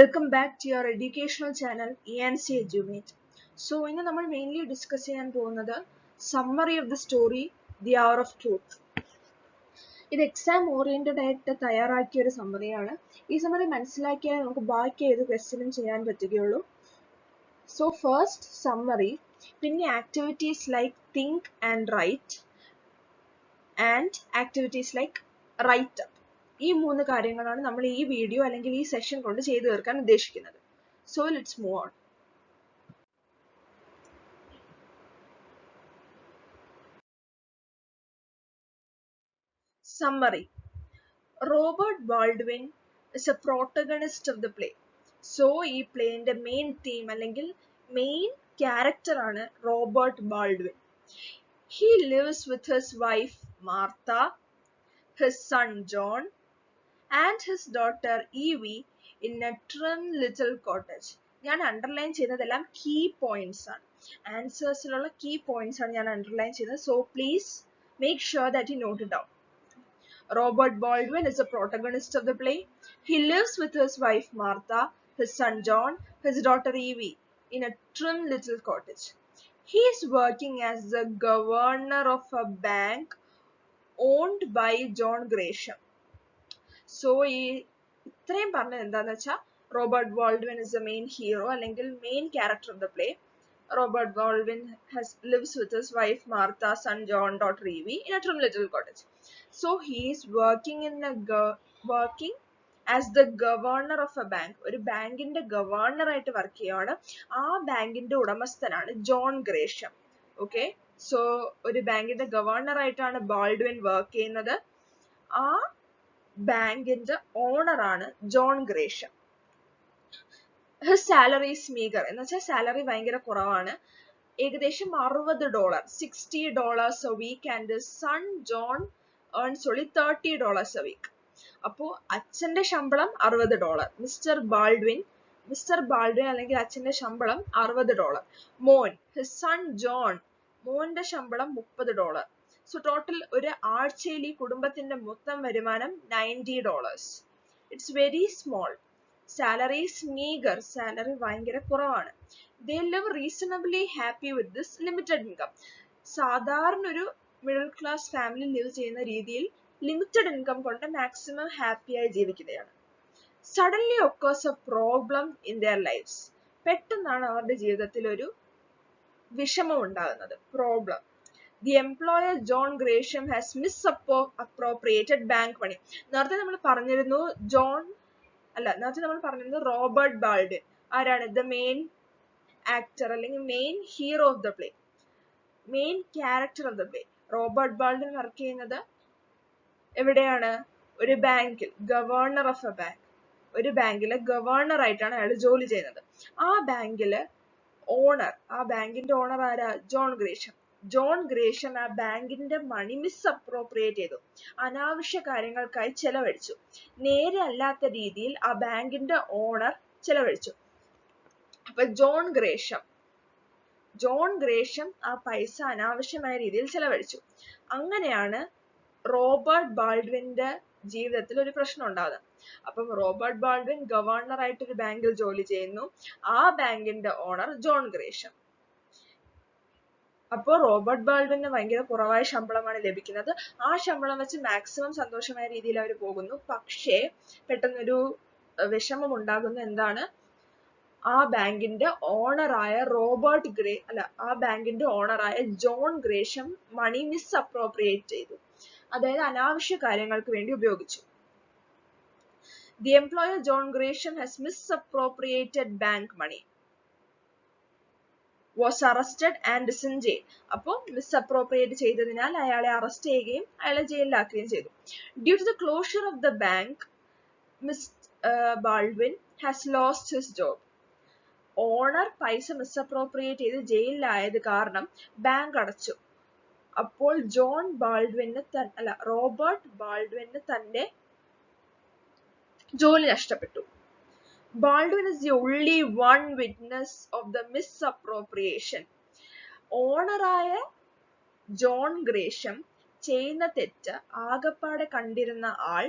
Welcome back to your educational channel ENC Edumate. So ഇന്ന് നമ്മൾ mainly discuss ചെയ്യാൻ പോകുന്നത് summary of the story The Hour of Truth. ഇത് exam oriented ആയിട്ട് തയ്യാറാക്കിയ ഒരു summary ആണ്. ഈ summary മനസ്സിലാക്കിയാൽ നമുക്ക് ബാക്കി ഏത് ക്വസ്റ്റ്യനും ചെയ്യാൻ പറ്റുകയുള്ളൂ. So first summary, പിന്നെ activities like think and write and activities like write up. ഈ മൂന്ന് കാര്യങ്ങളാണ് നമ്മൾ ഈ വീഡിയോ അല്ലെങ്കിൽ ഈ സെഷൻ കൊണ്ട് ചെയ്തു തീർക്കാൻ ഉദ്ദേശിക്കുന്നത്. So let's move on. Summary. Robert Baldwin is a protagonist of the play. So ഈ പ്ലേന്റെ മെയിൻ തീം അല്ലെങ്കിൽ മെയിൻ ക്യാരക്ടർ ആണ് Robert Baldwin. He lives with his wife Martha, his son John and his daughter Evie in a trim little cottage. ഞാൻ underline ചെയ്യുന്നതെല്ലാം key points ആണ്. ആൻസേഴ്സിലുള്ള key points ആണ് ഞാൻ underline ചെയ്യുന്നത്. So please make sure that you note it down. Robert Baldwin is a protagonist of the play. He lives with his wife Martha, his son John, his daughter Evie in a trim little cottage. He is working as the governor of a bank owned by John Gresham. So ഈ ഇത്രയും പറഞ്ഞത് എന്താന്ന് വെച്ചാൽ Robert Baldwin is the main hero അല്ലെങ്കിൽ main character of the play. Robert Baldwin lives with his wife Martha, son John, daughter Evie in a trim little cottage. So he is working as the governor of a bank. ഒരു ബാങ്കിന്റെ governor ആയിട്ട് work ചെയ്യുകയാണ്. ആ ബാങ്കിന്റെ ഉടമസ്ഥനാണ് John ഗ്രേഷം. Okay, so ഒരു ബാങ്കിന്റെ governor ആയിട്ടാണ് Baldwin work ചെയ്യുന്നത്. ആ ബാങ്കിന്റെ ഓണർ ആണ് John ഗ്രേഷം. His salary is meager. എന്ന് വെച്ചാൽ സാലറി ഭയങ്കര കുറവാണ്. ഏകദേശം $60, $60 a week, and his son John earns only $30 a week. അപ്പോ അച്ഛന്റെ ശമ്പളം $60. മിസ്റ്റർ ബാൾഡ്വിൻ അല്ലെങ്കിൽ അച്ഛന്റെ ശമ്പളം $60. മോൻ, his son John, മോന്റെ ശമ്പളം $30. സോ ടോട്ടൽ ഒരു ആഴ്ചയിൽ ഈ കുടുംബത്തിന്റെ മൊത്തം വരുമാനം $90. It's very small. Salary is meagre. Salary ഭയങ്കര കുറവാണ്. They live reasonably happy with this limited income. സാധാരണ ഒരു മിഡിൽ ക്ലാസ് ഫാമിലി ലിവ് ചെയ്യുന്ന രീതിയിൽ ലിമിറ്റഡ് ഇൻകം കൊണ്ട് മാക്സിമം ഹാപ്പിയായി ജീവിക്കുകയാണ്. Suddenly occurs a problem in their lives. പെട്ടെന്നാണ് അവരുടെ ജീവിതത്തിൽ ഒരു വിഷമം ഉണ്ടാകുന്നത്. Problem. The employer John Gresham has misappropriated bank money. നേരത്തെ നമ്മൾ പറഞ്ഞിരുന്നു റോബർട്ട് ബാൾഡ്വിൻ ആരാണ്? ദ മെയിൻ ആക്ടർ അല്ലെങ്കിൽ main hero of the play, main character of the play. Robert Baldwin work ചെയ്യുന്നത് എവിടെയാണ്? ഒരു ബാങ്കിൽ, ഗവർണർ ഓഫ് എ ബാങ്ക്. ഒരു ബാങ്കിലെ ഗവർണർ ആയിട്ടാണ് അയാൾ ജോലി ചെയ്യുന്നത്. ആ ബാങ്കിലെ ഓണർ, ആ ബാങ്കിന്റെ ഓണർ ആരാ? ജോൺ ഗ്രേഷം. ജോൺ ഗ്രേഷം ആ ബാങ്കിന്റെ മണി മിസ്അപ്രോപ്രിയേറ്റ് ചെയ്തു, അനാവശ്യ കാര്യങ്ങൾക്കായി ചെലവഴിച്ചു. നേരെ അല്ലാത്ത രീതിയിൽ ആ ബാങ്കിന്റെ ഓണർ ചെലവഴിച്ചു. അപ്പൊ ജോൺ ഗ്രേഷം ആ പൈസ അനാവശ്യമായ രീതിയിൽ ചെലവഴിച്ചു. അങ്ങനെയാണ് റോബർട്ട് ബാൾഡ്വിന്റെ ജീവിതത്തിൽ ഒരു പ്രശ്നം ഉണ്ടാകുന്നത്. അപ്പം റോബർട്ട് ബാൾഡ്വിൻ ഗവർണർ ആയിട്ട് ഒരു ബാങ്കിൽ ജോലി ചെയ്യുന്നു. ആ ബാങ്കിന്റെ ഓണർ ജോൺ ഗ്രേഷം. അപ്പോൾ റോബർട്ട് ബാൾഡ്വിന് ഭയങ്കര കുറവായ ശമ്പളമാണ് ലഭിക്കുന്നത്. ആ ശമ്പളം വെച്ച് മാക്സിമം സന്തോഷമായ രീതിയിൽ അവർ പോകുന്നു. പക്ഷേ പെട്ടെന്നൊരു വിഷമം ഉണ്ടാകുന്നു. എന്താണ്? ആ ബാങ്കിന്റെ ഓണറായ ആ ബാങ്കിന്റെ ഓണറായ ജോൺ ഗ്രേഷം മണി മിസ്അപ്രോപ്രിയേറ്റ് ചെയ്തു. അതായത് അനാവശ്യ കാര്യങ്ങൾക്ക് വേണ്ടി ഉപയോഗിച്ചു. The employer John Gresham has misappropriated bank money. Was arrested and is in jail. അപ്പോൾ മിസ്അപ്രോപ്രിയേറ്റ് ചെയ്തതിനാൽ അയാളെ അറസ്റ്റ് ചെയ്യുകയും അയാളെ ജയിലിലാക്കുകയും ചെയ്തു. Due to the closure of the bank, Baldwin has lost his job. Owner പൈസ മിസ്അപ്രോപ്രിയേറ്റ് ചെയ്ത് ജയിലിലായത് കാരണം ബാങ്ക് അടച്ചു. അപ്പോൾ റോബർട്ട് ബാൾഡ്വിന് തന്റെ ജോലി നഷ്ടപ്പെട്ടു. Baldwin is the only one witness of the misappropriation. ഓണറായ ജോൺ ഗ്രേഷം ചെയ്യുന്ന തെറ്റ് ആകപ്പാടെ കണ്ടിരുന്ന ആൾ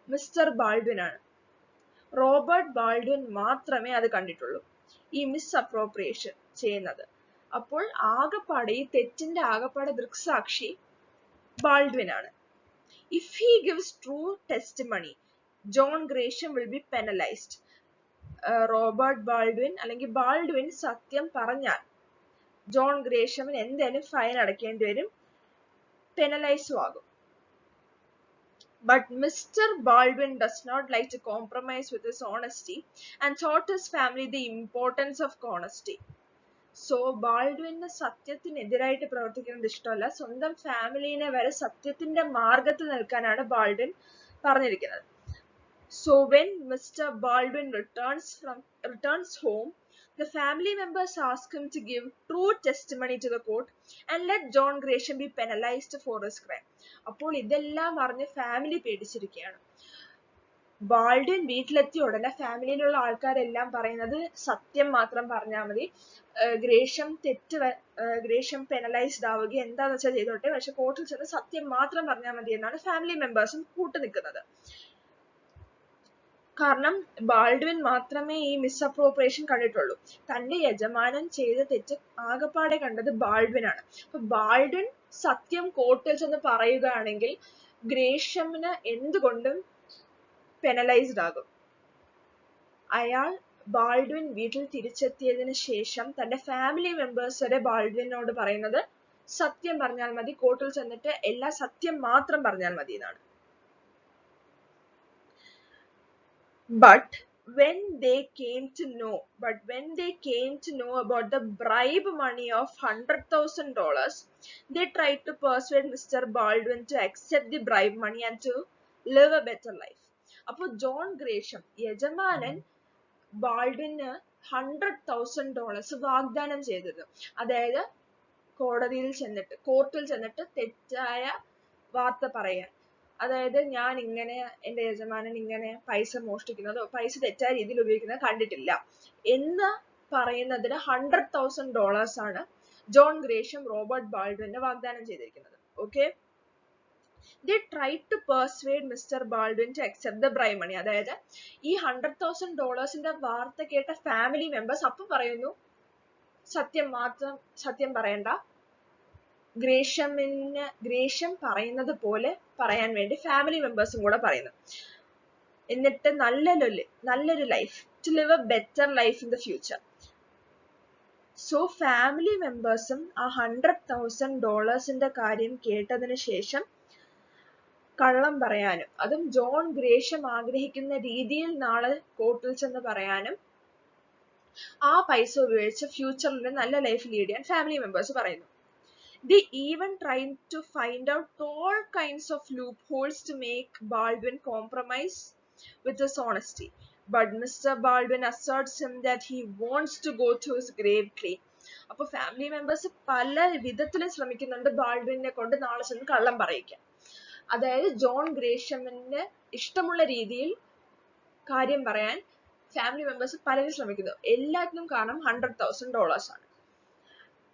മിസ്റ്റർ ബാൾഡ്വിൻ ആണ്. റോബർട്ട് ബാൾഡ്വിൻ മാത്രമേ അത് കണ്ടിട്ടുള്ളൂ, ഈ മിസ്അപ്രോപ്രിയേഷൻ ചെയ്യുന്നത്. അപ്പോൾ ആകപ്പാടെ ഈ തെറ്റിന്റെ ആകപ്പാടെ ദൃക്സാക്ഷി ബാൾഡ്വിൻ ആണ്. If he gives true testimony, John Gresham will be penalized. Robert Baldwin അല്ലെങ്കിൽ ബാൾഡ്വിൻ സത്യം പറഞ്ഞാൽ ജോൺ ഗ്രേഷമിന് എന്തായാലും ഫൈൻ അടയ്ക്കേണ്ടി വരും, പെനലൈസും ആകും. But Mr. Baldwin does not like to compromise with his honesty and taught his family the importance of honesty. So ബാൾഡ്വിന് സത്യത്തിനെതിരായിട്ട് പ്രവർത്തിക്കുന്നത് ഇഷ്ടമല്ല, സ്വന്തം ഫാമിലിനെ വരെ സത്യത്തിന്റെ മാർഗത്തിൽ നിൽക്കാനാണ് ബാൾഡ്വിൻ പറഞ്ഞിരിക്കുന്നത്. So when mister Baldwin returns home, the family members ask him to give true testimony to the court and let John Gresham be penalized for his crime. അപ്പോൾ ഇതെല്ലാം അറിഞ്ഞ് ഫാമിലി പേടിച്ചിരിക്കുകയാണ്. ബാൾഡ്വിൻ വീട്ടിലെത്തിയ ഉടനെ ഫാമിലിയിലുള്ള ആൾക്കാരെല്ലാം പറയുന്നത് സത്യം മാത്രം പറഞ്ഞാൽ മതി, ഗ്രേഷം പെനലൈസ്ഡ് ആവുക എന്താന്ന് വെച്ചാൽ ചെയ്തോട്ടെ, പക്ഷെ കോർട്ടിൽ ചെന്ന് സത്യം മാത്രം പറഞ്ഞാൽ മതി എന്നാണ് ഫാമിലി മെമ്പേഴ്സും കൂട്ടു നിൽക്കുന്നത്. കാരണം ബാൾഡ്വിൻ മാത്രമേ ഈ മിസ്അപ്രോപ്രിയേഷൻ കണ്ടിട്ടുള്ളൂ. തന്റെ യജമാനൻ ചെയ്ത തെറ്റ് ആകപ്പാടെ കണ്ടത് ബാൾഡ്വിൻ ആണ്. അപ്പൊ ബാൾഡ്വിൻ സത്യം കോർട്ടിൽ ചെന്ന് പറയുകയാണെങ്കിൽ ഗ്രേഷമിന് എന്തുകൊണ്ടും പെനലൈസ്ഡ് ആകും. അയാൾ ബാൾഡ്വിൻ വീട്ടിൽ തിരിച്ചെത്തിയതിന് ശേഷം തന്റെ ഫാമിലി മെമ്പേഴ്സ് വരെ ബാൾഡ്വിനോട് പറയുന്നത് സത്യം പറഞ്ഞാൽ മതി, കോർട്ടിൽ ചെന്നിട്ട് എല്ലാ സത്യം മാത്രം പറഞ്ഞാൽ മതി എന്നാണ്. But when they came to know about the bribe money of $100,000, they tried to persuade Mr. Baldwin to accept the bribe money and to live a better life. അപ്പോൾ ജോൺ ഗ്രേഷം യജമാനൻ ബാൾഡ്വിന് $100,000 വാഗ്ദാനം ചെയ്തത്, അതായത് കോർട്ടിൽ ചെന്നിട്ട് തെറ്റായ വാർത്ത പറയാൻ, അതായത് ഞാൻ ഇങ്ങനെ എന്റെ യജമാനൻ ഇങ്ങനെ പൈസ മോഷ്ടിക്കുന്നതോ പൈസ തെറ്റായ രീതിയിൽ ഉപയോഗിക്കുന്നത് കണ്ടിട്ടില്ല എന്ന് പറയുന്നതിന് $100,000 ആണ് ജോൺ ഗ്രേഷം റോബർട്ട് ബാൾഡ്വിന് വാഗ്ദാനം ചെയ്തിരിക്കുന്നത്. Okay, they tried to persuade Mr. Baldwin to accept the bribe money. അതായത് ഈ $100,000 വാർത്ത കേട്ട ഫാമിലി മെമ്പേഴ്സ് അപ്പം പറയുന്നു സത്യം പറയണ്ട, ഗ്രേഷം പറയുന്നത് പോലെ പറയാൻ വേണ്ടി ഫാമിലി മെമ്പേഴ്സും കൂടെ പറയുന്നു. എന്നിട്ട് നല്ലൊരു life, to live a better life in the future. So family മെമ്പേഴ്സും ആ $100,000 കാര്യം കേട്ടതിന് ശേഷം കള്ളം പറയാനും, അതും ജോൺ ഗ്രേഷം ആഗ്രഹിക്കുന്ന രീതിയിൽ നാളെ കോർട്ടിൽ ചെന്ന് പറയാനും ആ പൈസ ഉപയോഗിച്ച് ഫ്യൂച്ചറിൽ നല്ല ലൈഫ് ലീഡ് ചെയ്യാൻ ഫാമിലി മെമ്പേഴ്സ് പറയുന്നു. They even tried to find out all kinds of loopholes to make Baldwin compromise with his honesty. But Mr. Baldwin asserts him that he wants to go to his grave clean. അപ്പോൾ family members പല വിധത്തിലും ശ്രമിക്കുന്നുണ്ട് ബാൾഡ്വിനെ കൊണ്ട് നാളെ ചെന്ന് കള്ളം പറയിക്കാൻ. അതായത് John ഗ്രേഷമിന് ഇഷ്ടമുള്ള രീതിയിൽ കാര്യം പറയാൻ ഫാമിലി മെമ്പേഴ്സ് പലരും ശ്രമിക്കുന്നു. എല്ലാത്തിനും കാരണം $100,000 ആണ്.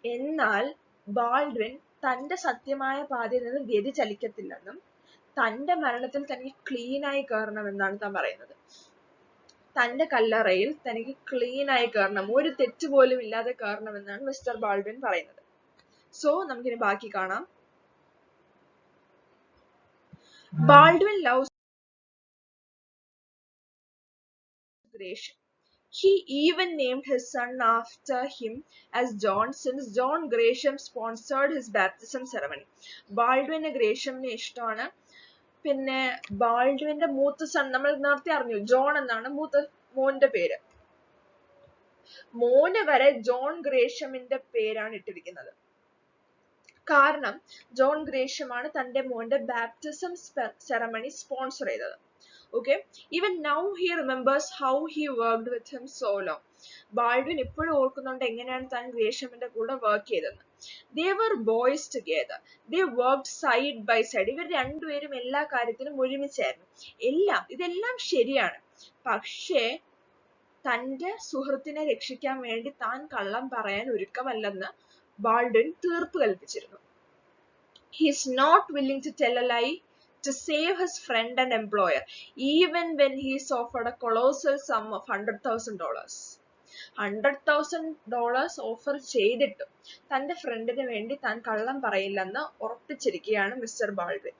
എന്നാൽ ബാൾഡ്വിൻ തന്റെ സത്യമായ പാതയിൽ നിന്ന് വ്യതിചലിക്കത്തില്ലെന്നും തന്റെ മരണത്തിൽ തനിക്ക് ക്ലീനായി കയറണമെന്നാണ് താൻ പറയുന്നത്. തന്റെ കല്ലറയിൽ തനിക്ക് ക്ലീനായി കയറണം, ഒരു തെറ്റ് പോലും ഇല്ലാതെ കയറണമെന്നാണ് മിസ്റ്റർ ബാൾഡ്വിൻ പറയുന്നത്. സോ നമുക്കിനി ബാക്കി കാണാം. Baldwin loves Gresham. He even named his son after him as John, since John Gresham sponsored his baptism ceremony. ബാൾഡ്വിന് ഗ്രേഷമിനെ ഇഷ്ടമാണ്. പിന്നെ ബാൾഡ്വിന്റെ മൂത്ത സൺ നമ്മൾ നേരത്തെ അറിഞ്ഞു, ജോൺ എന്നാണ് മൂത്ത മോന്റെ പേര്. മോന് വരെ ജോൺ ഗ്രേഷമിന്റെ പേരാണ് ഇട്ടിരിക്കുന്നത്. കാരണം ജോൺ ഗ്രേഷമാണ് തന്റെ മോന്റെ ബാപ്റ്റിസം സെറമണി സ്പോൺസർ ചെയ്തത്. Okay, even now he remembers how he worked with him so long. Baldwin ഇപ്പോഴും ഓർക്കുന്നുണ്ട് എങ്ങനെയാണ് താൻ ഗ്രേഷമിന്റെ കൂടെ വർക്ക് ചെയ്തത്. They were boys together. They worked side by side. ഇവർ രണ്ടുപേരും എല്ലാ കാര്യത്തിലും ഒരുമിച്ചായിരുന്നു. ഇതെല്ലാം ശരിയാണ്. പക്ഷേ തന്റെ സുഹൃത്തിനെ രക്ഷിക്കാൻ വേണ്ടി താൻ കള്ളം പറയാൻ ഒരുക്കമല്ലെന്ന് ബാൾഡ്വിൻ തീർപ്പ് കൽപ്പിച്ചിരുന്നു. He is not willing to tell a lie to save his friend and employer, even when he is offered a colossal sum of $100,000. $100,000 offer ചെയ്തിട്ട് തന്റെ ഫ്രണ്ടിന് വേണ്ടി താൻ കള്ളം പറയില്ലെന്ന് ഉറപ്പിച്ചിരിക്കുകയാണ് mister Baldwin.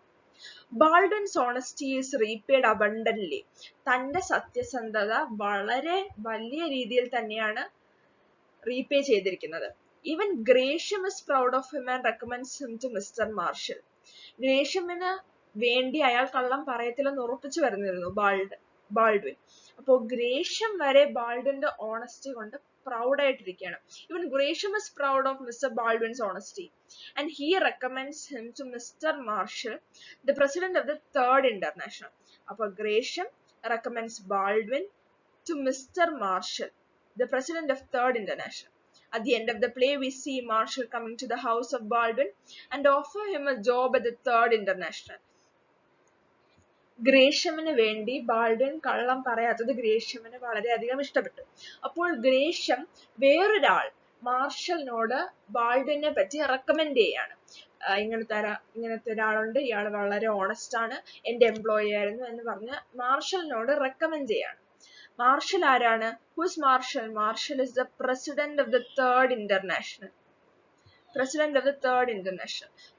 Baldwin's honesty is repaid abundantly. തന്റെ സത്യസന്ധത വളരെ വലിയ രീതിയിൽ തന്നെയാണ് റീപേ ചെയ്തിരിക്കുന്നത്. Even Gresham is proud of him and recommends him to Mr. Marshall. ഗ്രേഷ്യമിന് വേണ്ടി അയാൾ കള്ളം പറയത്തില്ലെന്ന് ഉറപ്പിച്ചു വരുന്നിരുന്നു ബാൾഡ്വിൻ. അപ്പോൾ ഗ്രേഷ്യം വരെ ബാൾഡ്വിന്റെ ഓണസ്റ്റി കൊണ്ട് proud ആയിട്ടിരിക്കുകയാണ്. Even Gresham is proud of Mr. Baldwin's honesty and he recommends him to Mr. Marshall, the president of the Third International. അപ്പോൾ ഗ്രേഷ്യം recommends Baldwin to Mr. Marshall, the president of Third International. At the end of the play, we see Marshall coming to the house of Baldwin and offer him a job at the Third International. ഗ്രേഷ്യമിന് വേണ്ടി Baldwin കള്ളം പറയാത്തത് ഗ്രേഷ്യമിന് വളരെയധികം ഇഷ്ടപ്പെട്ടു. അപ്പോൾ ഗ്രേഷ്യം വേറൊരാൾ മാർഷലിനോട് ബാൾഡ്വിനെ പറ്റി recommend ചെയ്യാണ്. ഇങ്ങനത്തെ ഒരാളുണ്ട്, ഇയാൾ വളരെ ഓണസ്റ്റ് ആണ്, എന്റെ എംപ്ലോയി ആയിരുന്നു എന്ന് പറഞ്ഞ് മാർഷലിനോട് റെക്കമെൻഡ് ചെയ്യാണ്. മാർഷൽ ആരാണ്? Who's Marshall? Marshall is the president of the third international.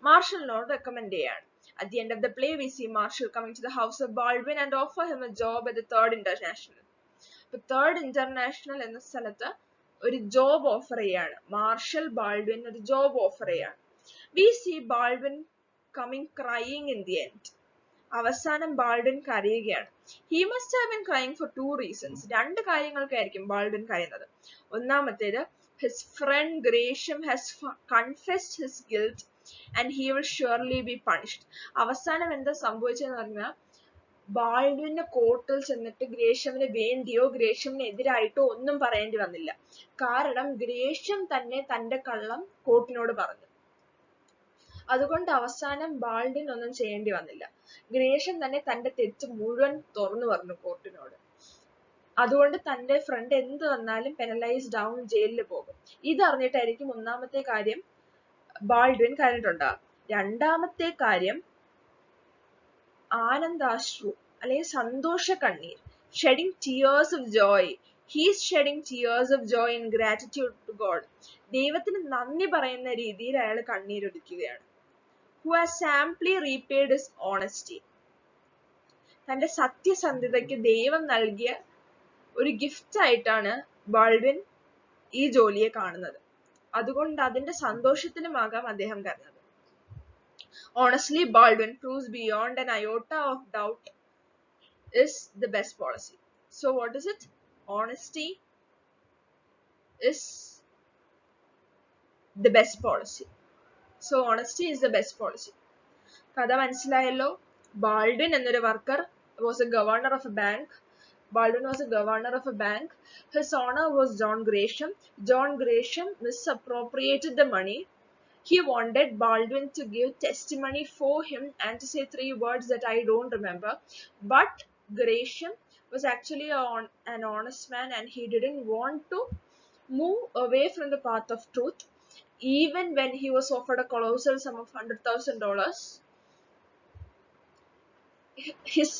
മാർഷലിനോട് റെക്കമെൻഡ് ചെയ്യാണ്. At the end of the play, we see Marshall coming to the house of Baldwin and offer him a job at the Third International. The Third International എന്ന സ്ഥലത്ത് ഒരു job offer ചെയ്യാണ്. Marshal Baldwin ഒരു job offer ചെയ്യാണ്. We see Baldwin coming crying in the end. അവസാനം Baldwin കരയുകയാണ്. He must have been crying for two reasons. രണ്ട് കാര്യങ്ങൾക്കായിരിക്കും Baldwin കരയുന്നത്. ഒന്നാമത്തേത്, his friend Gresham has confessed his guilt and he will surely be punished. അവസാനം എന്താ സംഭവിച്ചതെന്ന് പറഞ്ഞാൽ ബാൾഡ്വിന്റെ കോർട്ടിൽ ചെന്നിട്ട് ഗ്രേഷ്യമിന് വേണ്ടിയോ ഗ്രേഷ്യമിന് എതിരായിട്ടോ ഒന്നും പറയേണ്ടി വന്നില്ല. കാരണം ഗ്രേഷ്യം തന്നെ തന്റെ കള്ളം കോർട്ടിനോട് പറഞ്ഞു. അതുകൊണ്ട് അവസാനം ബാൾഡ്വിൻ ഒന്നും ചെയ്യേണ്ടി വന്നില്ല. ഗ്രേഷ്യം തന്നെ തന്റെ തെറ്റ് മുഴുവൻ തുറന്നു പറഞ്ഞു കോർട്ടിനോട്. അതുകൊണ്ട് തന്റെ ഫ്രണ്ട് എന്ത് വന്നാലും പെനലൈസ്ഡ് ആവും, ജയിലിൽ പോകും. ഇതറിഞ്ഞിട്ടായിരിക്കും ഒന്നാമത്തെ കാര്യം ബാൾഡ്വിൻ കരഞ്ഞിട്ടുണ്ടാകും. രണ്ടാമത്തെ കാര്യം ആനന്ദാശ്രു അല്ലെങ്കിൽ സന്തോഷ കണ്ണീർ, shedding tears of Joy. He is shedding tears of joy in gratitude to God. ദൈവത്തിന് നന്ദി പറയുന്ന രീതിയിൽ അയാൾ കണ്ണീരൊലിക്കുകയാണ്. Who has amply repaid his honesty. തന്റെ സത്യസന്ധതയ്ക്ക് ദൈവം നൽകിയ ഒരു ഗിഫ്റ്റ് ആയിട്ടാണ് ബാൾഡ്വിൻ ഈ ജോലിയെ കാണുന്നത്. അതുകൊണ്ട് അതിന്റെ സന്തോഷത്തിലുമാകാം അദ്ദേഹം കരഞ്ഞത്. Honestly, Baldwin proves beyond an iota of doubt is the best policy. So what is it? Honesty is the best policy. So honesty is the best policy. കഥ മനസ്സിലായല്ലോ? ബാൾഡ്വിൻ എന്നൊരു worker was a governor of a bank. Baldwin was a governor of a bank. His owner was John Gresham. John Gresham misappropriated the money. He wanted Baldwin to give testimony for him and to say 3 words that I don't remember. But Gresham was actually an honest man and he didn't want to move away from the path of truth. Even when he was offered a colossal sum of $100,000, his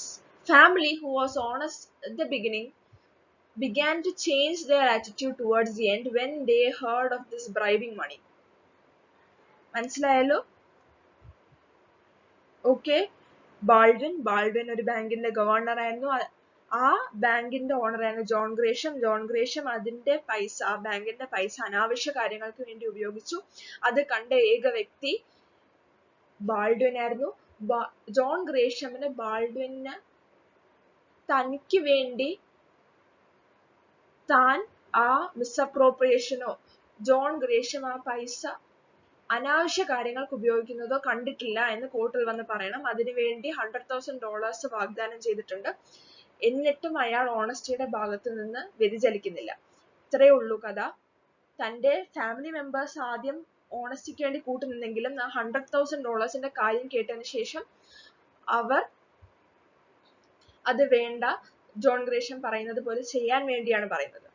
family, who was honest at the beginning, began to change their attitude towards the end when they heard of this bribing money. മനസ്സിലായല്ലോ? Okay, Baldwin ഒരു ബാങ്കിന്റെ governor ആയിരുന്നു. ആ ബാങ്കിന്റെ owner ആയിരുന്നു John ഗ്രേഷ്യം. John ഗ്രേഷ്യം അതിന്റെ പൈസ, ആ ബാങ്കിന്റെ പൈസ അനാവശ്യ കാര്യങ്ങൾക്ക് വേണ്ടി ഉപയോഗിച്ചു. അത് കണ്ട ഏക വ്യക്തി ബാൾഡ്വിൻ ആയിരുന്നു. ജോൺ ഗ്രേഷ്യമിന് ബാൾഡ്വിന് തനിക്ക് വേണ്ടി താൻ ആ മിസ്അപ്രോപ്രിയേഷനോ ജോൺ ഗ്രേഷ്യം ആ പൈസ അനാവശ്യ കാര്യങ്ങൾക്ക് ഉപയോഗിക്കുന്നതോ കണ്ടിട്ടില്ല എന്ന് കോർട്ടിൽ വന്ന് പറയണം. അതിനുവേണ്ടി $100,000 വാഗ്ദാനം ചെയ്തിട്ടുണ്ട്. എന്നിട്ടും അയാൾ ഓണസ്റ്റിയുടെ ഭാഗത്ത് നിന്ന് വ്യതിചലിക്കുന്നില്ല. ഇത്രയേ ഉള്ളൂ കഥ. തന്റെ ഫാമിലി മെമ്പേഴ്സ് ആദ്യം ഓണസ്റ്റിക്ക് വേണ്ടി കൂട്ടുനിന്നെങ്കിലും ആ $100,000 കാര്യം കേട്ടതിന് ശേഷം അവർ അത് വേണ്ട, ജോൺ ഗ്രേഷ്യം പറയുന്നത് പോലെ ചെയ്യാൻ വേണ്ടിയാണ് പറയുന്നത്.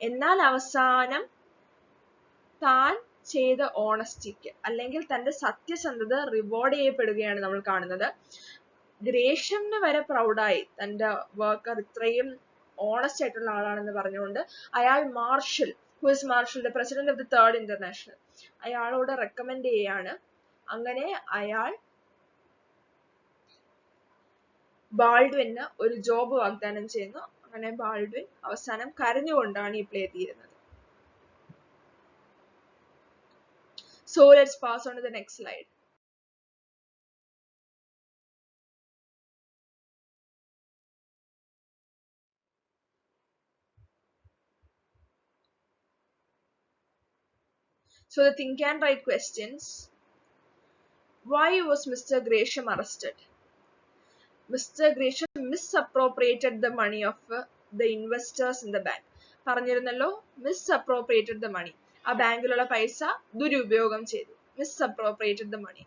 എന്നാൽ അവസാനം താൻ ചെയ്ത ഓണസ്റ്റിക്ക് അല്ലെങ്കിൽ തന്റെ സത്യസന്ധത റിവാർഡ് ചെയ്യപ്പെടുകയാണ് നമ്മൾ കാണുന്നത്. ഗ്രേഷ്യമിന് വരെ പ്രൗഡായി തന്റെ വർക്കർ ഇത്രയും ഓണസ്റ്റ് ആയിട്ടുള്ള ആളാണെന്ന് പറഞ്ഞുകൊണ്ട് അയാൾ Marshall, who is Marshall, the president of the third international, അയാളോട് റെക്കമെൻഡ് ചെയ്യാണ്. അങ്ങനെ അയാൾ ബാൾഡ്വിന് ഒരു ജോബ് വാഗ്ദാനം ചെയ്യുന്നു. അങ്ങനെ ബാൾഡ്വിൻ അവസാനം കരഞ്ഞുകൊണ്ടാണ് ഈ പ്ലേ തീരുന്നത്. So let's pass on to the next slide. So the think and write questions. Why was Mr. Gresham arrested? Mr. Gresham misappropriated the money of the investors in the bank. പറഞ്ഞിരുന്നല്ലോ, misappropriated the money. ആ ബാങ്കിലുള്ള പൈസ ദുരുപയോഗം ചെയ്തു. Misappropriated the money.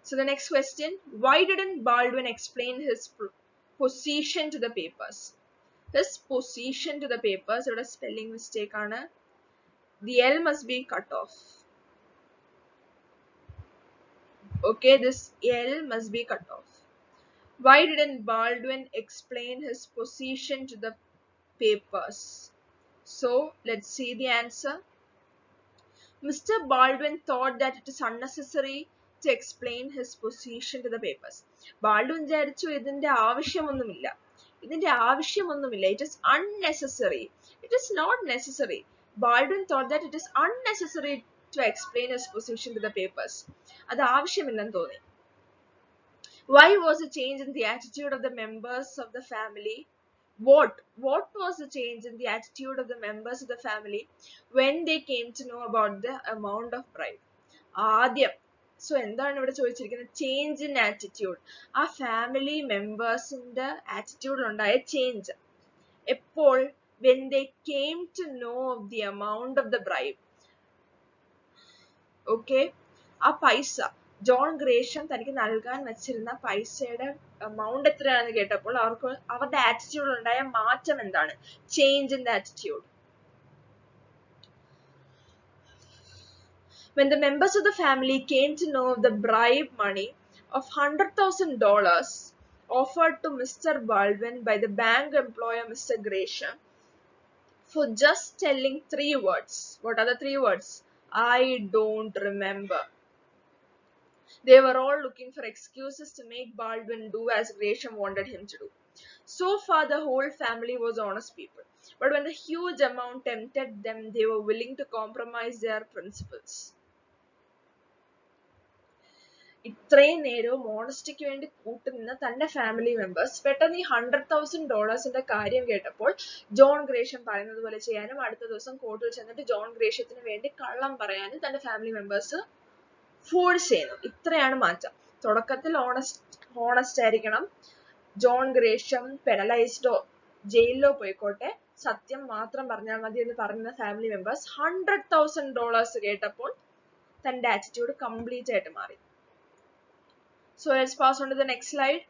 So the next question, why didn't Baldwin explain his position to the papers? His position to the papers, ഇവിടെ spelling mistake ആണ്. The L must be cut off. Okay, this L must be cut off. Why didn't Baldwin explain his position to the papers? So let's see the answer. Mr. Baldwin thought that it is unnecessary to explain his position to the papers. Baldwin വിചാരിച്ചു ഇതിന്റെ ആവശ്യമൊന്നുമില്ല. It is unnecessary. It is not necessary. Baldwin thought that it is unnecessary to explain his position to the papers. അത് ആവശ്യമില്ലെന്ന് തോന്നി. Why was a change in the attitude of the members of the family? What was the change in the attitude of the members of the family when they came to know about the amount of bribe? ആദ്യം, so എന്താണ് ഇവിടെ ചോദിച്ചിരിക്കുന്നത്? Change in attitude. ആ family മെമ്പേഴ്സിന്റെ ആറ്റിറ്റ്യൂഡിൽ ഉണ്ടായ change എപ്പോൾ? when they came to know of the amount of the bribe. Okay, ആ പൈസ John ഗ്രേഷ്യം തനിക്ക് നൽകാൻ വെച്ചിരുന്ന പൈസയുടെ amount എത്രയാണെന്ന് കേട്ടപ്പോൾ അവരുടെ ആറ്റിറ്റ്യൂഡിൽ ഉണ്ടായ മാറ്റം എന്താണ്? Change in the attitude. When the members of the family came to know of the bribe money of $100,000 offered to Mr. Baldwin by the bank employer Mr. Gresham for just telling 3 words. What are the 3 words? I don't remember. They were all looking for excuses to make Baldwin do as Gresham wanted him to do. So far, the whole family was honest people. But when the huge amount tempted them, they were willing to compromise their principles. ഇത്രയും നേരവും മോണസ്റ്റിക്ക് വേണ്ടി കൂട്ടുനിന്ന തന്റെ family members പെട്ടെന്ന് ഈ $100,000 കാര്യം കേട്ടപ്പോൾ John ഗ്രേഷ്യം പറയുന്നത് പോലെ ചെയ്യാനും അടുത്ത ദിവസം കോർട്ടിൽ ചെന്നിട്ട് ജോൺ ഗ്രേഷ്യത്തിന് വേണ്ടി കള്ളം പറയാനും തന്റെ ഫാമിലി മെമ്പേഴ്സ് ഫോഴ്സ് ചെയ്യുന്നു. ഇത്രയാണ് മാറ്റം. തുടക്കത്തിൽ ഓണസ്റ്റ് ആയിരിക്കണം. ജോൺ ഗ്രേഷ്യം പെനലൈസ്ഡോ ജയിലിലോ പോയിക്കോട്ടെ, സത്യം മാത്രം പറഞ്ഞാൽ മതി എന്ന് പറയുന്ന ഫാമിലി മെമ്പേഴ്സ് $100,000 കേട്ടപ്പോൾ തന്റെ ആറ്റിറ്റ്യൂഡ് കംപ്ലീറ്റ് ആയിട്ട് മാറി. So let's pass on to the next slide.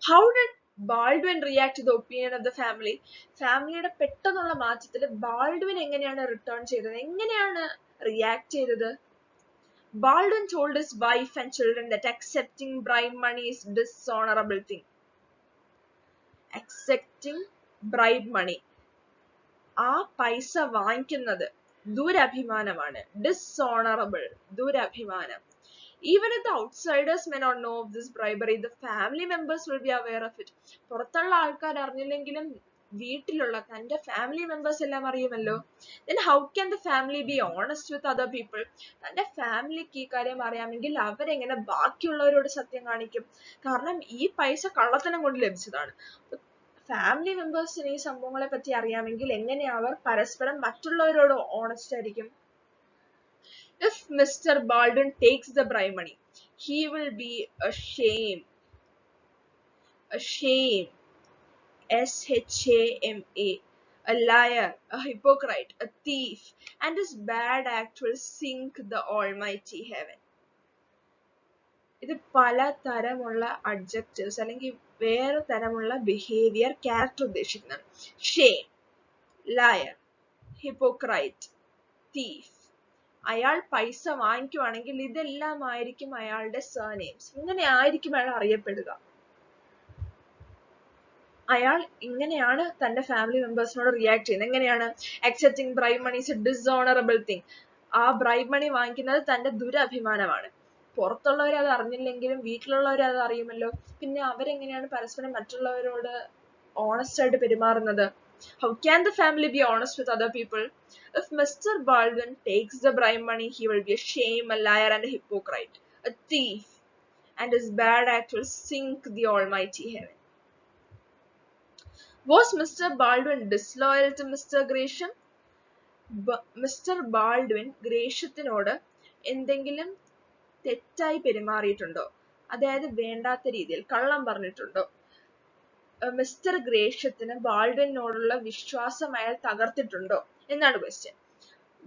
How did Baldwin react to the opinion of the family? ഫാമിലിയുടെ പെട്ടെന്നുള്ള മാറ്റത്തിൽ ബാൾഡ്വിൻ എങ്ങനെയാണ് റിട്ടേൺ ചെയ്തത്? എങ്ങനെയാണ് റിയാക്ട് ചെയ്തത്? Baldwin told his wife and children that accepting bribe money is dishonorable thing. Accepting bribe money, ആ പൈസ വാങ്ങിക്കുന്നത് ദുരഭിമാനമാണ്. Dishonorable, ദുരഭിമാനം. Even if the outsiders may not know of this bribery, the family members will be aware of it. പുറത്തുള്ള ആൾക്കാർ അറിഞ്ഞില്ലെങ്കിലും വീട്ടിലുള്ള തന്റെ family members എല്ലാം അറിയുമല്ലോ. Then how can the family be honest with other people? തന്റെ ഫാമിലിക്ക് ഈ കാര്യം അറിയാമെങ്കിൽ അവരെങ്ങനെ ബാക്കിയുള്ളവരോട് സത്യം കാണിക്കും? കാരണം ഈ പൈസ കള്ളത്തനം കൊണ്ട് ലഭിച്ചതാണ്. ഫാമിലി മെമ്പേഴ്സിന് ഈ സംഭവങ്ങളെ പറ്റി അറിയാമെങ്കിൽ എങ്ങനെ അവർ പരസ്പരം മറ്റുള്ളവരോട് ഓണസ്റ്റ് ആയിരിക്കും? If Mr. Baldwin takes the bribe money, he will be ashamed. Ashamed. S-H-A-M-A. A liar, a hypocrite, a thief, and his bad act will sink the almighty heaven. ഇത് പല തരമുള്ള adjectives അല്ലെങ്കിൽ വേറെ തരമുള്ള behavior character ഉദ്ദേശിക്കുന്നതാണ്. Shame, liar, hypocrite, thief. അയാൾ പൈസ വാങ്ങിക്കുവാണെങ്കിൽ ഇതെല്ലാം ആയിരിക്കും അയാളുടെ surnames. ഇങ്ങനെ ആയിരിക്കും അയാൾ അറിയപ്പെടുക. അയാൾ ഇങ്ങനെയാണ് തന്റെ ഫാമിലി മെമ്പേഴ്സിനോട് റിയാക്ട് ചെയ്യുന്നത്. എങ്ങനെയാണ്? accepting bribe money is a dishonorable thing. ആ bribe money വാങ്ങിക്കുന്നത് തന്റെ ദുരഭിമാനമാണ്. പുറത്തുള്ളവർ അത് അറിഞ്ഞില്ലെങ്കിലും വീട്ടിലുള്ളവർ അത് അറിയുമല്ലോ. പിന്നെ അവരെങ്ങനെയാണ് പരസ്പരം മറ്റുള്ളവരോട് honest ആയിട്ട് പെരുമാറുന്നത്? How can the family be honest with other people? If Mr. Baldwin takes the bribe money, he will be a shame, a liar and a hypocrite, a thief, and his bad act will sink the almighty heaven. Was Mr. Baldwin disloyal to Mr. Gresham? Mr. Baldwin ഗ്രേഷ്യത്തിനോട് എന്തെങ്കിലും തെറ്റായി പെരുമാറിയിട്ടുണ്ടോ? അതായത് വേണ്ടാത്ത രീതിയിൽ കള്ളം പറഞ്ഞിട്ടുണ്ടോ? Mister ഗ്രേഷ്യത്തിന് ബാൾഡ്വിനോടുള്ള വിശ്വാസം അയാൾ തകർത്തിട്ടുണ്ടോ എന്നാണ് question.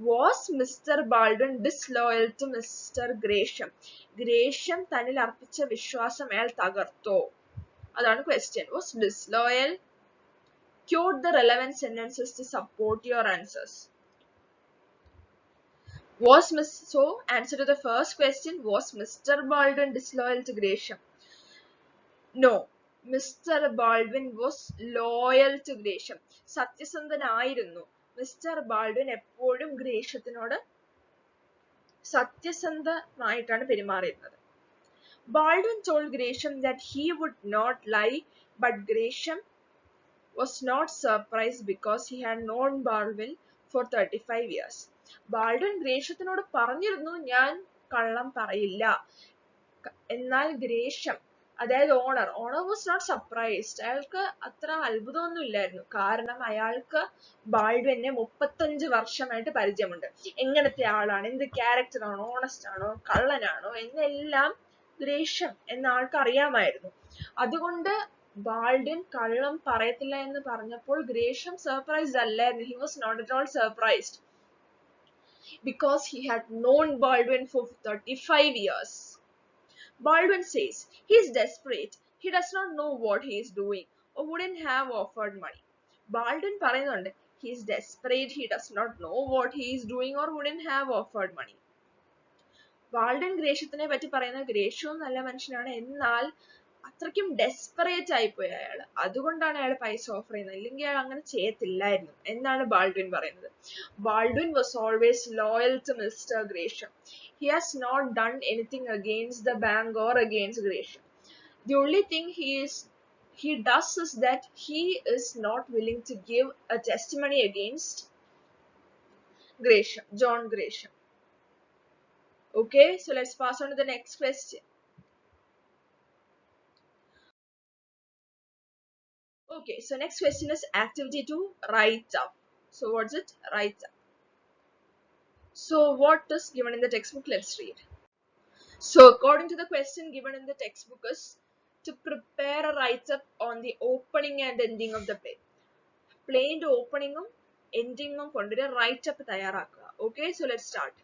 Was Mr. Baldwin disloyal to Mr. Gresham? ഗ്രേഷ്യം തന്നിൽ അർപ്പിച്ച വിശ്വാസം അയാൾ തകർത്തോ? അതാണ് question. Was disloyal? Quote the relevant sentences to support your answers. So answer to the first question, was Mr. Baldwin disloyal to Gresham? No, Mr. Baldwin was loyal to Gresham. സത്യസന്ധനായിരുന്നു. Mister Baldwin എപ്പോഴും ഗ്രേഷ്യത്തിനോട് സത്യസന്ധമായിട്ടാണ് പെരുമാറിയിരുന്നത്. Baldwin told Gresham that he would not lie, but Gresham was not surprised because he had known Baldwin for 35 years. Baldwin ഗ്രേഷ്യത്തിനോട് പറഞ്ഞിരുന്നു ഞാൻ കള്ളം പറയില്ല. എന്നാൽ ഗ്രേഷ്യം അതായത് ഓണർ വാസ് നോട്ട് സർപ്രൈസ്ഡ്. അയാൾക്ക് അത്ര അത്ഭുതമൊന്നും ഇല്ലായിരുന്നു. കാരണം അയാൾക്ക് ബാൾഡ്വിനെ 35 വർഷമായിട്ട് പരിചയമുണ്ട്. എങ്ങനത്തെ ആളാണ്, എന്ത് ക്യാരക്ടർ ആണോ, ഓണസ്റ്റ് ആണോ, കള്ളനാണോ എന്നെല്ലാം ഗ്രേഷ്യം എന്ന ആൾക്ക് അറിയാമായിരുന്നു. അതുകൊണ്ട് ബാൾഡ്വിൻ കള്ളം പറയത്തില്ല എന്ന് പറഞ്ഞപ്പോൾ ഗ്രേഷ്യം സർപ്രൈസ്ഡ് അല്ലായിരുന്നു. He was not at all surprised because he had known Baldwin for 35 years. Baldwin says he is desperate. He does not know what he is doing or wouldn't have offered money. Baldwin പറയുന്നുണ്ട് he is desperate. He does not know what he is doing or wouldn't have offered money. Baldwin ഗ്രേഷ്യത്തിനെ പറ്റി പറയുന്നത് ഗ്രേഷ്യവും നല്ല മനുഷ്യനാണ്, എന്നാൽ അത്രയ്ക്കും desperate ആയിപ്പോയി അയാൾ. അതുകൊണ്ടാണ് അയാൾ പൈസ ഓഫർ ചെയ്യുന്നത്. ഇല്ലെങ്കിൽ അയാൾ അങ്ങനെ ചെയ്യത്തില്ലായിരുന്നു എന്നാണ് ബാൾഡ്വിൻ പറയുന്നത്. Baldwin was always loyal to Mr. Gresham. He has not done anything against the bank or against Gresham. The only thing he does is that he is not willing to give a testimony against Gresham, John Gresham. Okay, so let's pass on to the next question. Okay, so next question is activity 2, write up. So what's it? Write up. So what is given in the textbook? Let's read. So according to the question given in the textbook is to prepare a write up on the opening and ending of the play. Playന്റെ ഓപ്പണിങ്ങും എൻഡിങ്ങും കൊണ്ടൊരു write up തയ്യാറാക്കുക. Okay, so let's start.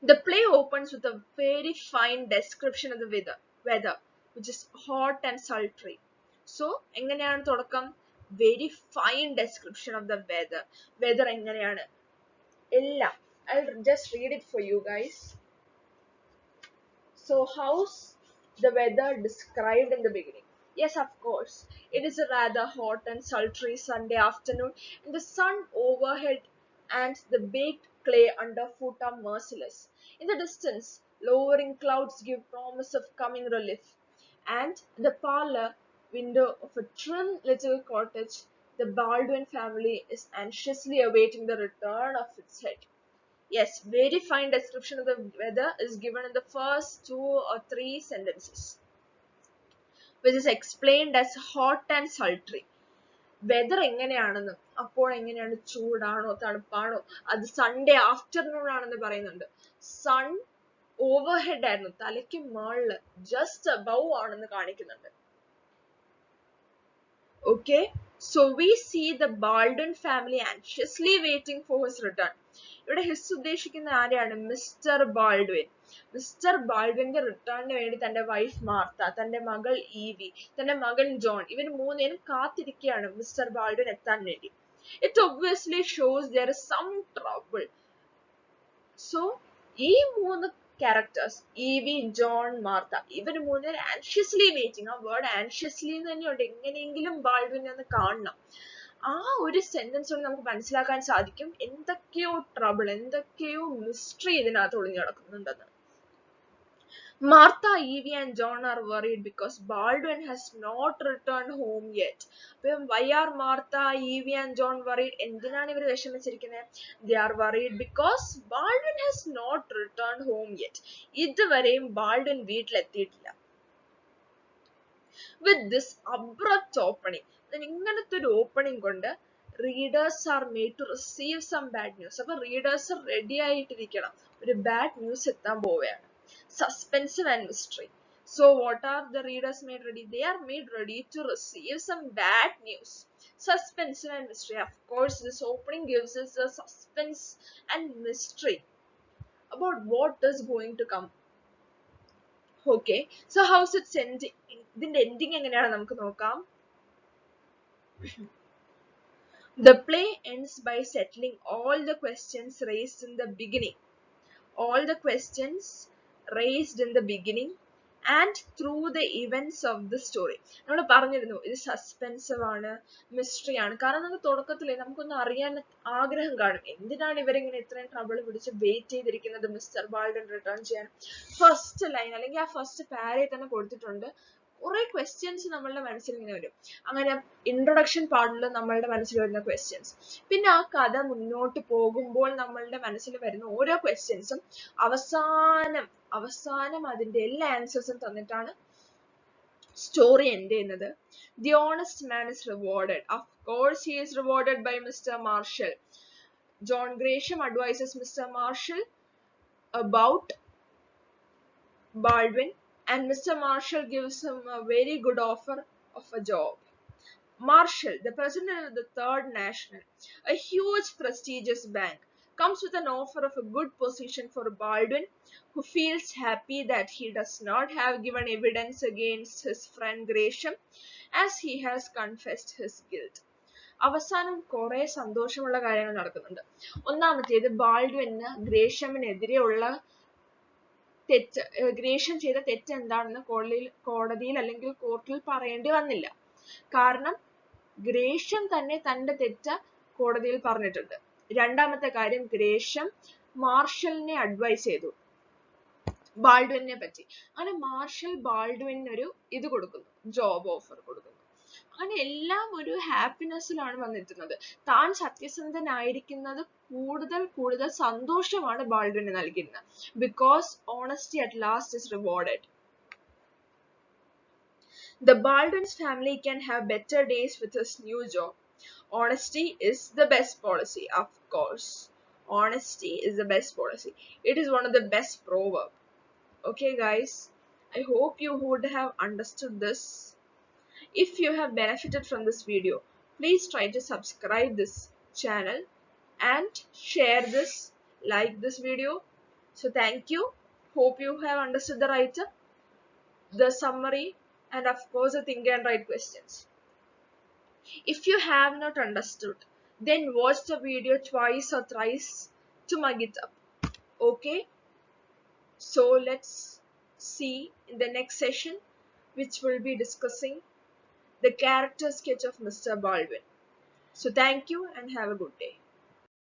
The play opens with a very fine description of the weather, which is hot and sultry. So എങ്ങനെയാണ് തുടക്കം? Very fine description of the weather. Weather എങ്ങനെയാണ്? എല്ലാം. I'll just read it for you guys. So how's the weather described in the beginning? Yes, of course. It is a rather hot and sultry Sunday afternoon, and the sun overhead and the baked clay underfoot are merciless. In the distance, lowering clouds give promise of coming relief, and the parlor window of a trim little cottage, the Baldwin family is anxiously awaiting the return of its head. Yes, very fine description of the weather is given in the first 2 or 3 sentences, which is explained as hot and sultry. Weather എങ്ങനെയാണെന്ന്, അപ്പോൾ എങ്ങനെയാണ്, ചൂടാണോ തണുപ്പാണോ, അത് Sunday afternoon ആണെന്ന് പറയുന്നുണ്ട്. Sun overhead ആയിരുന്നു, തലയ്ക്ക് മുകളില് just above ആണെന്ന് കാണിക്കുന്നുണ്ട്. Okay, so we see the Baldwin family anxiously waiting for his return. ഇവിടെ ഹിസ് ഉദ്ദേശിക്കുന്ന ആരെയാണ്? Mister Baldwin. മിസ്റ്റർ ബാൾഡ്വിന്റെ റിട്ടേണിന് വേണ്ടി തന്റെ വൈഫ് മാർത്ത, തന്റെ മകൾ ഈവി, തന്റെ മകൻ ജോൺ, ഇവർ മൂന്നേരും കാത്തിരിക്കുകയാണ് മിസ്റ്റർ ബാൾഡ്വിൻ എത്താൻ വേണ്ടി. It obviously shows there is some trouble. So ഈ മൂന്ന് ക്യാരക്ടേഴ്സ്, ഈവി, ജോൺ, മാർത്ത, ഇവർ മൂന്നുപേരും ആൻഷ്യസ്ലി വെയിറ്റിംഗ്. ആ വേർഡ് ആൻഷ്യസ്ലി എന്ന് തന്നെയുണ്ട്, എങ്ങനെയെങ്കിലും ബാൾഡ്വിനെ ഒന്ന് കാണണം. ആ ഒരു സെന്റൻസ് കൊണ്ട് നമുക്ക് മനസ്സിലാക്കാൻ സാധിക്കും എന്തൊക്കെയോ ട്രബിൾ, എന്തൊക്കെയോ മിസ്റ്ററി ഇതിനകത്ത് ഒളിഞ്ഞു കിടക്കുന്നുണ്ടെന്ന്. Martha, Evie and John are worried because Baldwin has not returned home yet. Why are Martha, Evie and John worried? എന്തിനാണ് ഇവർ വിഷമിച്ചിരിക്കുന്നത്? They are worried because Baldwin has not returned home yet. ഇതുവരെയും Baldwin വീട്ടിലെത്തിയിട്ടില്ല. With this abrupt opening, ഇങ്ങനത്തെ ഒരു opening കൊണ്ട് readers are made to receive some bad news. അപ്പൊ readers ready ആയിട്ടിരിക്കണം, ഒരു bad news എത്താൻ പോവുകയാണ്. Suspensive and mystery. So what are the readers made ready? They are made ready to receive some bad news. Suspensive and mystery. Of course, this opening gives us a suspense and mystery about what is going to come. Okay, so how's it ending? ഇതിന്റെ ending എങ്ങനെയാണ് നമുക്ക് നോക്കാം. The play ends by settling all the questions raised in the beginning. All the questions raised in the beginning and through the events of the story. നമ്മൾ പറഞ്ഞിരുന്നു ഇത് suspensive ആണ്, mystery ആണ്. കാരണം നമുക്ക് തുടക്കത്തിലേ നമുക്കൊന്ന് അറിയാൻ ആഗ്രഹം കാണും, എന്തിനാണ് ഇവരിങ്ങനെ ഇത്രയും ട്രബിൾ പിടിച്ച് വെയിറ്റ് ചെയ്തിരിക്കുന്നത് മിസ്റ്റർ ബാൾഡൻ റിട്ടേൺ ചെയ്യാൻ. ഫസ്റ്റ് ലൈൻ അല്ലെങ്കിൽ ആ ഫസ്റ്റ് പാരയിൽ തന്നെ കൊടുത്തിട്ടുണ്ട്, കുറെ ക്വസ്റ്റ്യൻസ് നമ്മളുടെ മനസ്സിൽ ഇങ്ങനെ വരും. അങ്ങനെ ഇൻട്രൊഡക്ഷൻ പാർട്ടിൽ നമ്മളുടെ മനസ്സിൽ വരുന്ന ക്വസ്റ്റ്യൻസ്, പിന്നെ ആ കഥ മുന്നോട്ട് പോകുമ്പോൾ നമ്മളുടെ മനസ്സിൽ വരുന്ന ഓരോ ക്വസ്റ്റ്യൻസും അവസാനം അതിന്റെ എല്ലാ ആൻസേഴ്സും തന്നിട്ടാണ് സ്റ്റോറി എൻഡ് ചെയ്യുന്നത്. The honest man is rewarded. Of course he is rewarded by Mr. Marshall. John Grisham advises Mr. Marshall about Baldwin, and Mr. Marshall gives him a very good offer of a job. Marshall, the president of the Third National, a huge prestigious bank, comes with an offer of a good position for Baldwin, who feels happy that he does not have given evidence against his friend Gresham, as he has confessed his guilt. അവസാനം കുറെ സന്തോഷമുള്ള കാര്യങ്ങൾ നടക്കുന്നുണ്ട്. ഒന്നാമത്തേത്, ബാൾഡ്വിന് ഗ്രേഷമിനെതിരെയുള്ള ഗ്രേഷം ചെയ്ത തെറ്റ് എന്താണെന്ന് കോടതിയിൽ അല്ലെങ്കിൽ കോർട്ടിൽ പറയേണ്ടി വന്നില്ല. കാരണം ഗ്രേഷം തന്നെ തന്റെ തെറ്റ് കോടതിയിൽ പറഞ്ഞിട്ടുണ്ട്. രണ്ടാമത്തെ കാര്യം, ഗ്രേഷം മാർഷലിനെ അഡ്വൈസ് ചെയ്തു ബാൾഡ്വിനെ പറ്റി. അങ്ങനെ മാർഷൽ ബാൾഡ്വിന് ഒരു ഇത് കൊടുക്കുന്നു, ജോബ് ഓഫർ കൊടുക്കുന്നു. അങ്ങനെ എല്ലാം ഒരു ഹാപ്പിനെസ്സിലാണ് വന്നെത്തുന്നത്. താൻ സത്യസന്ധനായിരിക്കുന്നത് കൂടുതൽ സന്തോഷമാണ് ബാൾഡ്വിന് നൽകുന്നത്. Because honesty at last is rewarded. The Baldwin's family can have better days with his new job. Honesty is the best policy. Of course, honesty is the best policy. It is one of the best proverbs. Okay guys, I hope you would have understood this. If you have benefited from this video, please try to subscribe this channel and share this, like this video. So thank you. Hope you have understood the writer, the summary, and of course the think and write questions. If you have not understood, then watch the video twice or thrice to mug it up. Okay? So let's see in the next session, which will be discussing the character sketch of Mr. Baldwin. So thank you and have a good day.